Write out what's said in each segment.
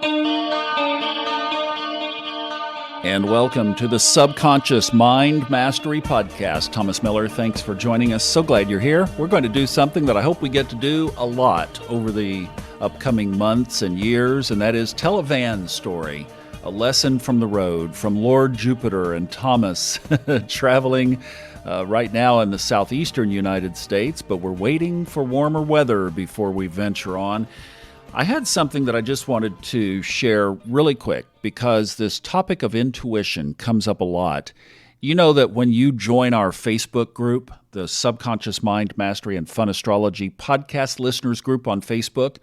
And welcome to the Subconscious Mind Mastery Podcast. Thomas Miller, thanks for joining us. So glad you're here. We're going to do something that I hope we get to do a lot over the upcoming months and years, and that is tell a van story, a lesson from the road, from Lord Jupiter and Thomas traveling right now in the southeastern United States, but we're waiting for warmer weather before we venture on. I had something that I just wanted to share really quick because this topic of intuition comes up a lot. You know that when you join our Facebook group, the Subconscious Mind Mastery and Fun Astrology Podcast Listeners Group on Facebook,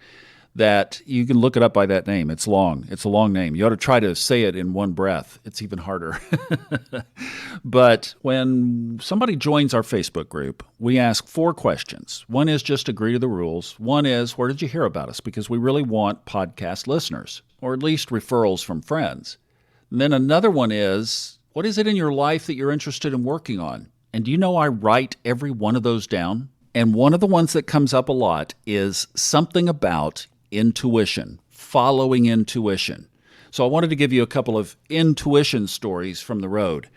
that you can look it up by that name. It's long. It's a long name. You ought to try to say it in one breath. It's even harder. But when somebody joins our Facebook group, we ask 4 questions. One is just agree to the rules. One is, where did you hear about us? Because we really want podcast listeners, or at least referrals from friends. And then another one is, what is it in your life that you're interested in working on? And do you know I write every one of those down? And one of the ones that comes up a lot is something about intuition, following intuition. So I wanted to give you a couple of intuition stories from the road.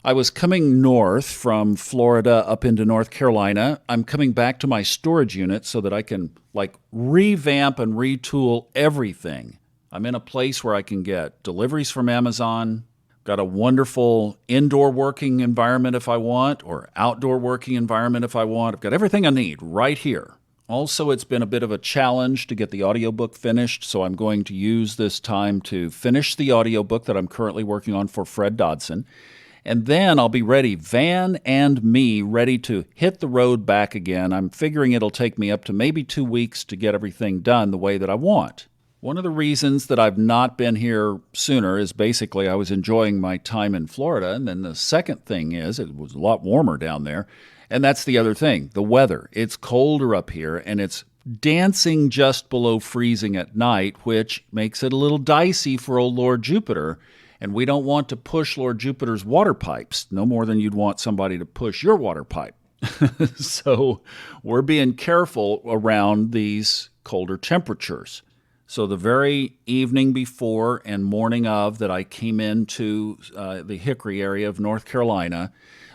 I was coming north from Florida up into North Carolina. I'm coming back to my storage unit so that I can revamp and retool everything. I'm in a place where I can get deliveries from Amazon, got a wonderful indoor working environment if I want, or outdoor working environment if I want. I've got everything I need right here. Also, it's been a bit of a challenge to get the audiobook finished, so I'm going to use this time to finish the audiobook that I'm currently working on for Fred Dodson. And then I'll be ready, van and me, ready to hit the road back again. I'm figuring it'll take me up to maybe 2 weeks to get everything done the way that I want. One of the reasons that I've not been here sooner is basically I was enjoying my time in Florida. And then the second thing is it was a lot warmer down there. And that's the other thing, the weather. It's colder up here, and it's dancing just below freezing at night, which makes it a little dicey for old Lord Jupiter. And we don't want to push Lord Jupiter's water pipes, no more than you'd want somebody to push your water pipe. So we're being careful around these colder temperatures. So the very evening before and morning of that I came into the Hickory area of North Carolina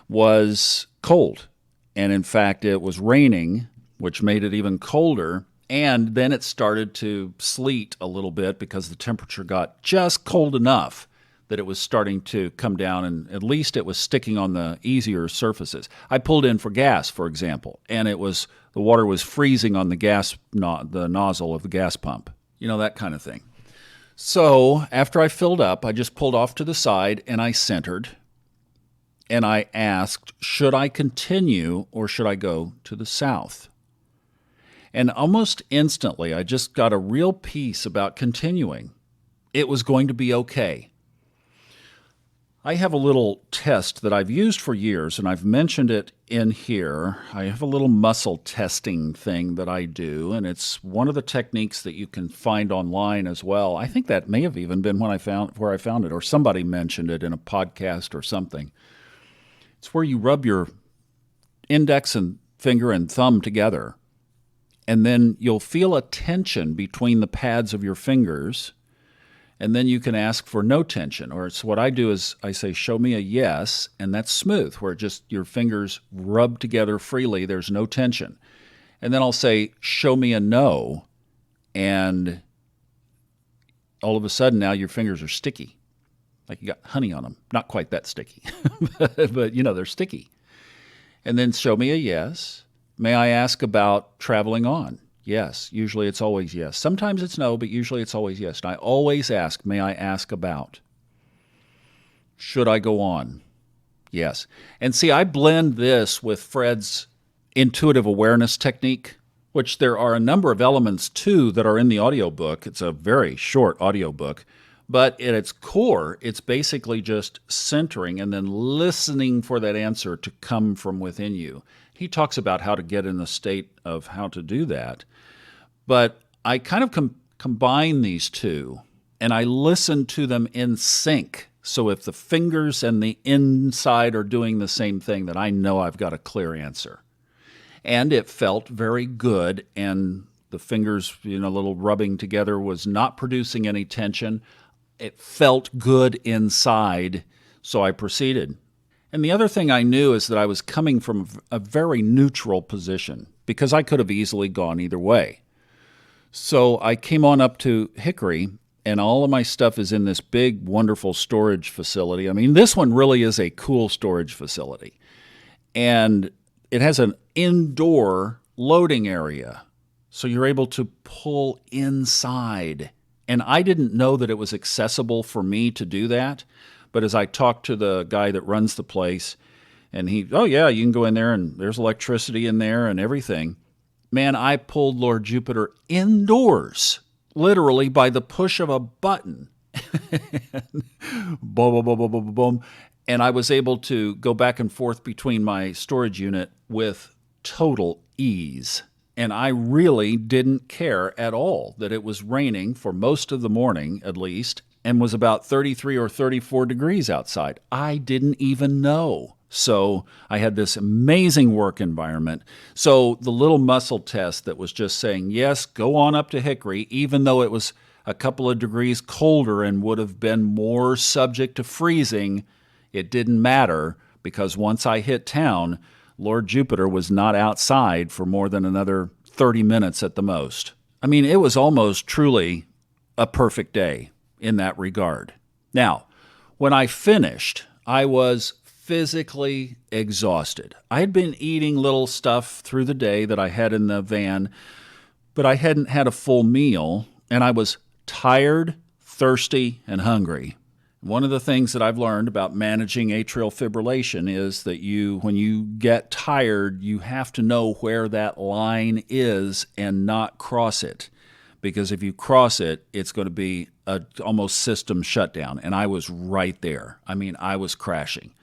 was cold. And in fact, it was raining, which made it even colder. And then it started to sleet a little bit because the temperature got just cold enough that it was starting to come down, and at least it was sticking on the easier surfaces. I pulled in for gas, for example, and the water was freezing on the nozzle of the gas pump. You know, that kind of thing. So after I filled up, I just pulled off to the side and I centered. And I asked, should I continue or should I go to the south? And almost instantly, I just got a real peace about continuing. It was going to be okay. I have a little test that I've used for years, and I've mentioned it in here. I have a little muscle testing thing that I do, and it's one of the techniques that you can find online as well. I think that may have even been where I found it, or somebody mentioned it in a podcast or something. It's where you rub your index and finger and thumb together, and then you'll feel a tension between the pads of your fingers, and then you can ask for no tension. Or it's what I do is I say, show me a yes, and that's smooth, where just your fingers rub together freely, there's no tension. And then I'll say, show me a no, and all of a sudden now your fingers are sticky. Like you got honey on them. Not quite that sticky, but they're sticky. And then show me a yes. May I ask about traveling on? Yes. Usually it's always yes. Sometimes it's no, but usually it's always yes. And I always ask, may I ask about? Should I go on? Yes. And see, I blend this with Fred's intuitive awareness technique, which there are a number of elements too that are in the audiobook. It's a very short audiobook. But at its core, it's basically just centering and then listening for that answer to come from within you. He talks about how to get in the state of how to do that. But I kind of combine these two, and I listen to them in sync. So if the fingers and the inside are doing the same thing, then I know I've got a clear answer. And it felt very good and The fingers, a little rubbing together was not producing any tension. It felt good inside, so I proceeded. And the other thing I knew is that I was coming from a very neutral position because I could have easily gone either way. So I came on up to Hickory, and all of my stuff is in this big, wonderful storage facility. I mean, this one really is a cool storage facility. And it has an indoor loading area, so you're able to pull inside. And I didn't know that it was accessible for me to do that. But as I talked to the guy that runs the place, and oh yeah, you can go in there and there's electricity in there and everything. Man, I pulled Lord Jupiter indoors, literally by the push of a button. Boom, boom, boom, boom, boom, boom. And I was able to go back and forth between my storage unit with total ease. And I really didn't care at all that it was raining for most of the morning, at least, and was about 33 or 34 degrees outside. I didn't even know. So I had this amazing work environment. So the little muscle test that was just saying, yes, go on up to Hickory, even though it was a couple of degrees colder and would have been more subject to freezing, it didn't matter because once I hit town, Lord Jupiter was not outside for more than another 30 minutes at the most. I mean, it was almost truly a perfect day in that regard. Now, when I finished, I was physically exhausted. I had been eating little stuff through the day that I had in the van, but I hadn't had a full meal, and I was tired, thirsty, and hungry. One of the things that I've learned about managing atrial fibrillation is that when you get tired, you have to know where that line is and not cross it. Because if you cross it, it's going to be almost system shutdown. And I was right there. I mean, I was crashing.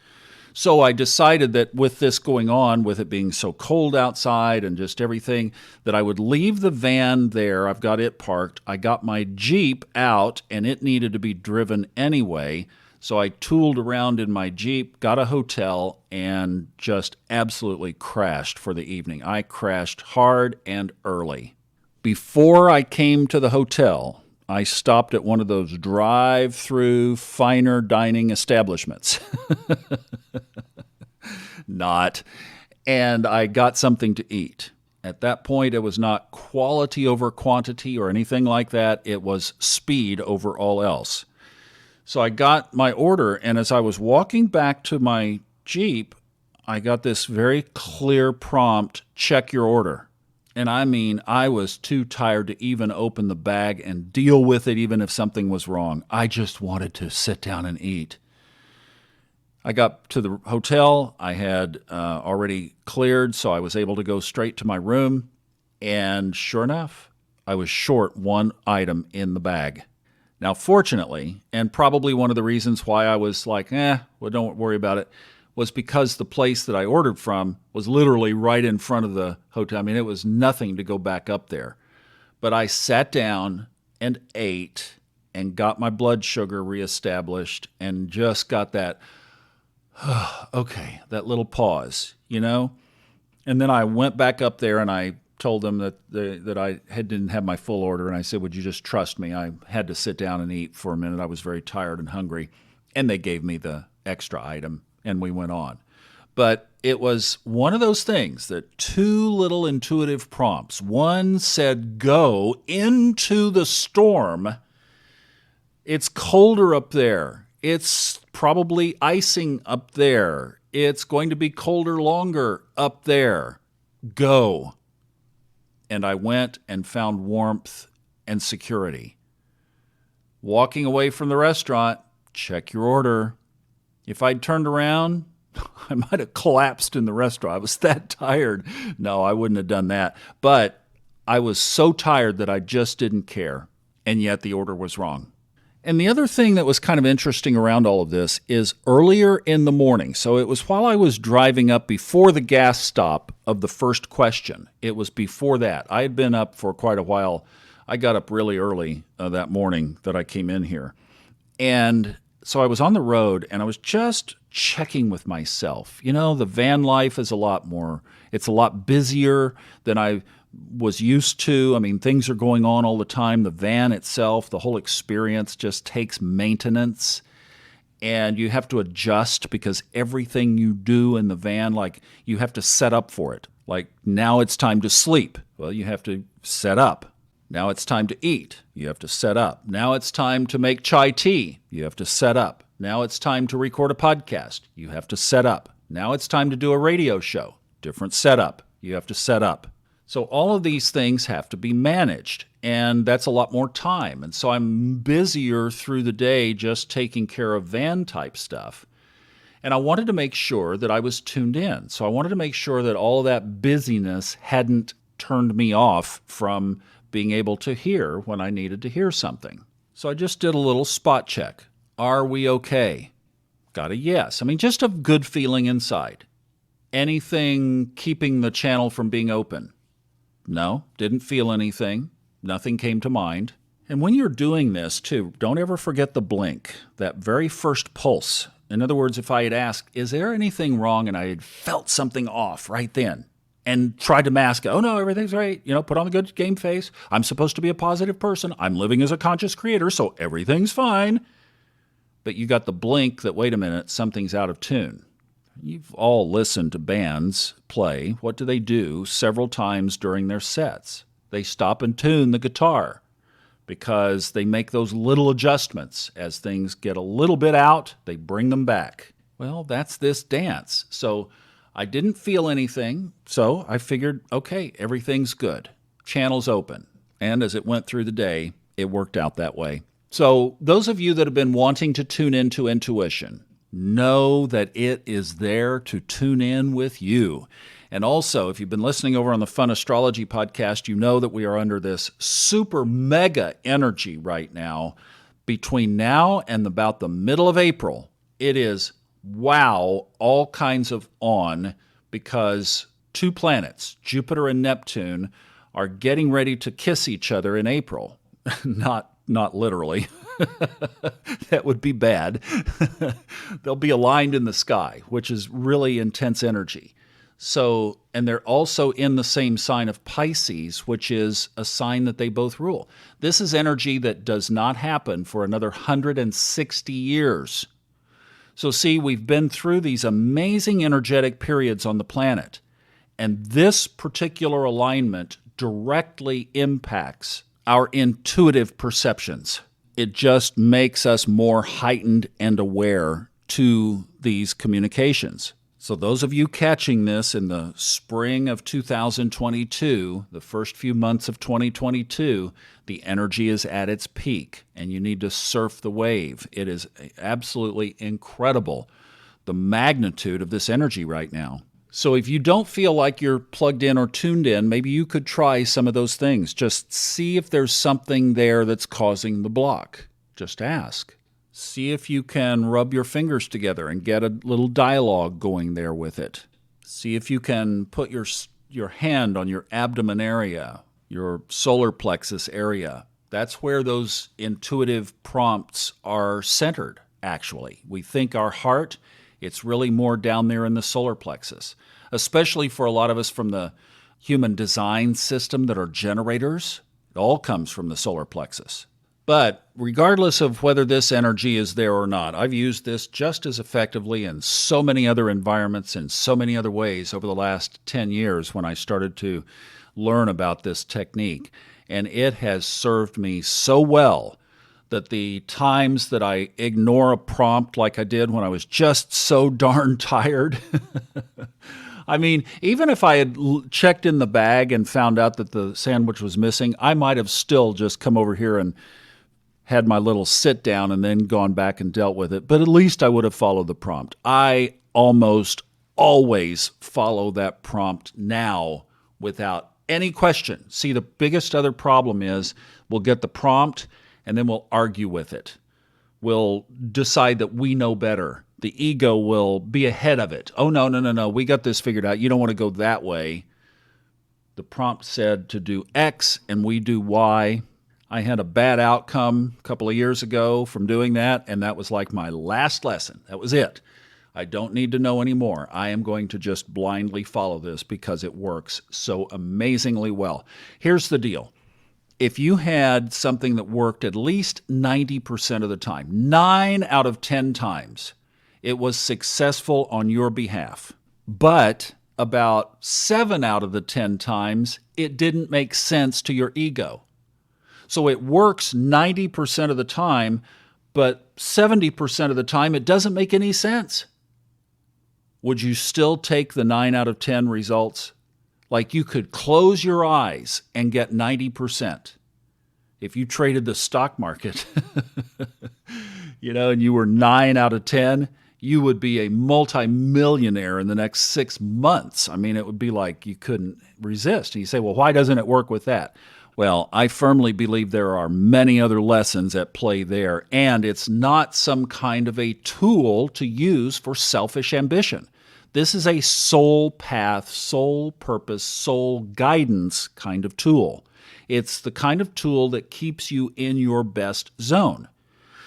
So I decided that with this going on, with it being so cold outside and just everything, that I would leave the van there. I've got it parked. I got my Jeep out, and it needed to be driven anyway. So I tooled around in my Jeep, got a hotel, and just absolutely crashed for the evening. I crashed hard and early. Before I came to the hotel, I stopped at one of those drive-through finer dining establishments. Not. And I got something to eat. At that point, it was not quality over quantity or anything like that. It was speed over all else. So I got my order, and as I was walking back to my Jeep, I got this very clear prompt, check your order. And I mean, I was too tired to even open the bag and deal with it even if something was wrong. I just wanted to sit down and eat. I got to the hotel. I had already cleared, so I was able to go straight to my room. And sure enough, I was short one item in the bag. Now, fortunately, and probably one of the reasons why I was like, well, don't worry about it, was because the place that I ordered from was literally right in front of the hotel. I mean, it was nothing to go back up there. But I sat down and ate and got my blood sugar reestablished and just got that, okay, that little pause, And then I went back up there and I told them that I didn't have my full order. And I said, would you just trust me? I had to sit down and eat for a minute. I was very tired and hungry. And they gave me the extra item. And we went on. But it was one of those things that two little intuitive prompts. One said, go into the storm. It's colder up there. It's probably icing up there. It's going to be colder longer up there. Go. And I went and found warmth and security. Walking away from the restaurant, check your order. If I'd turned around, I might have collapsed in the restaurant. I was that tired. No, I wouldn't have done that. But I was so tired that I just didn't care. And yet the order was wrong. And the other thing that was kind of interesting around all of this is earlier in the morning. So it was while I was driving up before the gas stop of the first question. It was before that. I had been up for quite a while. I got up really early that morning that I came in here. And so I was on the road and I was just checking with myself. The van life is it's a lot busier than I've was used to. I mean, things are going on all the time. The van itself, the whole experience just takes maintenance. And you have to adjust because everything you do in the van, like you have to set up for it. Like now it's time to sleep. Well, you have to set up. Now it's time to eat. You have to set up. Now it's time to make chai tea. You have to set up. Now it's time to record a podcast. You have to set up. Now it's time to do a radio show. Different setup. You have to set up. So all of these things have to be managed, and that's a lot more time. And so I'm busier through the day just taking care of van-type stuff. And I wanted to make sure that I was tuned in. So I wanted to make sure that all of that busyness hadn't turned me off from being able to hear when I needed to hear something. So I just did a little spot check. Are we okay? Got a yes. I mean, just a good feeling inside. Anything keeping the channel from being open? No, didn't feel anything. Nothing came to mind. And when you're doing this, too, don't ever forget the blink, that very first pulse. In other words, if I had asked, is there anything wrong, and I had felt something off right then, and tried to mask it, oh no, everything's right, put on the good game face, I'm supposed to be a positive person, I'm living as a conscious creator, so everything's fine. But you got the blink that, wait a minute, something's out of tune. You've all listened to bands play. What do? Several times during their sets. They stop and tune the guitar because they make those little adjustments. As things get a little bit out, they bring them back. Well, that's this dance. So I didn't feel anything, so I figured, okay, everything's good. Channel's open. And as it went through the day, it worked out that way. So those of you that have been wanting to tune into intuition, know that it is there to tune in with you. And also, if you've been listening over on the Fun Astrology podcast, you know that we are under this super mega energy right now. Between now and about the middle of April, it is wow, all kinds of on, because two planets, Jupiter and Neptune, are getting ready to kiss each other in April. Not literally. That would be bad. They'll be aligned in the sky, which is really intense energy. So, and they're also in the same sign of Pisces, which is a sign that they both rule. This is energy that does not happen for another 160 years. So see, we've been through these amazing energetic periods on the planet, and this particular alignment directly impacts our intuitive perceptions. It just makes us more heightened and aware to these communications. So those of you catching this in the spring of 2022, the first few months of 2022, the energy is at its peak, and you need to surf the wave. It is absolutely incredible, the magnitude of this energy right now. So if you don't feel like you're plugged in or tuned in, maybe you could try some of those things. Just see if there's something there that's causing the block. Just ask. See if you can rub your fingers together and get a little dialogue going there with it. See if you can put your hand on your abdomen area, your solar plexus area. That's where those intuitive prompts are centered, actually. We think our heart, it's really more down there in the solar plexus, especially for a lot of us from the human design system that are generators. It all comes from the solar plexus. But regardless of whether this energy is there or not, I've used this just as effectively in so many other environments in so many other ways over the last 10 years when I started to learn about this technique. And it has served me so well that the times that I ignore a prompt like I did when I was just so darn tired, I mean, even if I had checked in the bag and found out that the sandwich was missing, I might have still just come over here and had my little sit down and then gone back and dealt with it. But at least I would have followed the prompt. I almost always follow that prompt now without any question. See, the biggest other problem is we'll get the prompt and then we'll argue with it. We'll decide that we know better. The ego will be ahead of it. Oh, no. We got this figured out. You don't want to go that way. The prompt said to do X and we do Y. I had a bad outcome a couple of years ago from doing that, and that was like my last lesson. That was it. I don't need to know anymore. I am going to just blindly follow this because it works so amazingly well. Here's the deal. If you had something that worked at least 90% of the time, 9 out of 10 times, it was successful on your behalf. But about 7 out of the 10 times, it didn't make sense to your ego. So it works 90% of the time, but 70% of the time, it doesn't make any sense. Would you still take the 9 out of 10 results? Like you could close your eyes and get 90%. If you traded the stock market, and you were 9 out of 10, you would be a multimillionaire in the next 6 months. I mean, it would be like you couldn't resist. And you say, well, why doesn't it work with that? Well, I firmly believe there are many other lessons at play there, and it's not some kind of a tool to use for selfish ambition. This is a soul path, soul purpose, soul guidance kind of tool. It's the kind of tool that keeps you in your best zone.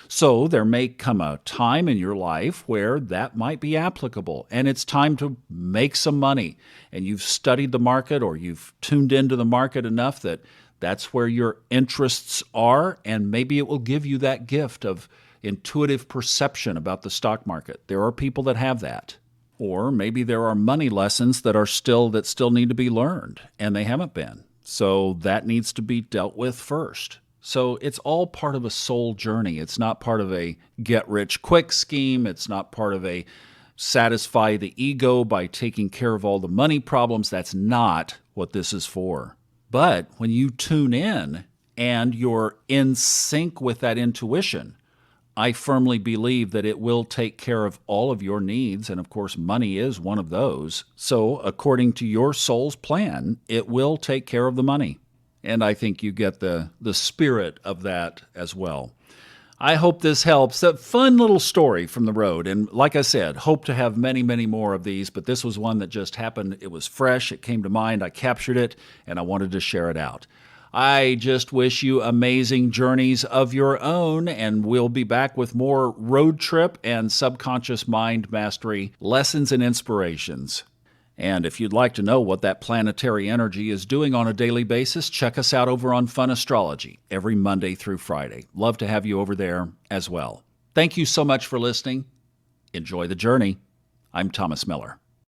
So there may come a time in your life where that might be applicable, and it's time to make some money, and you've studied the market or you've tuned into the market enough that that's where your interests are, and maybe it will give you that gift of intuitive perception about the stock market. There are people that have that. Or maybe there are money lessons that still need to be learned, and they haven't been. So that needs to be dealt with first. So it's all part of a soul journey. It's not part of a get-rich-quick scheme. It's not part of a satisfy the ego by taking care of all the money problems. That's not what this is for. But when you tune in and you're in sync with that intuition, I firmly believe that it will take care of all of your needs, and of course, money is one of those. So, according to your soul's plan, it will take care of the money. And I think you get the spirit of that as well. I hope this helps. A fun little story from the road. And like I said, hope to have many, many more of these, but this was one that just happened. It was fresh. It came to mind. I captured it, and I wanted to share it out. I just wish you amazing journeys of your own, and we'll be back with more road trip and subconscious mind mastery lessons and inspirations. And if you'd like to know what that planetary energy is doing on a daily basis, check us out over on Fun Astrology every Monday through Friday. Love to have you over there as well. Thank you so much for listening. Enjoy the journey. I'm Thomas Miller.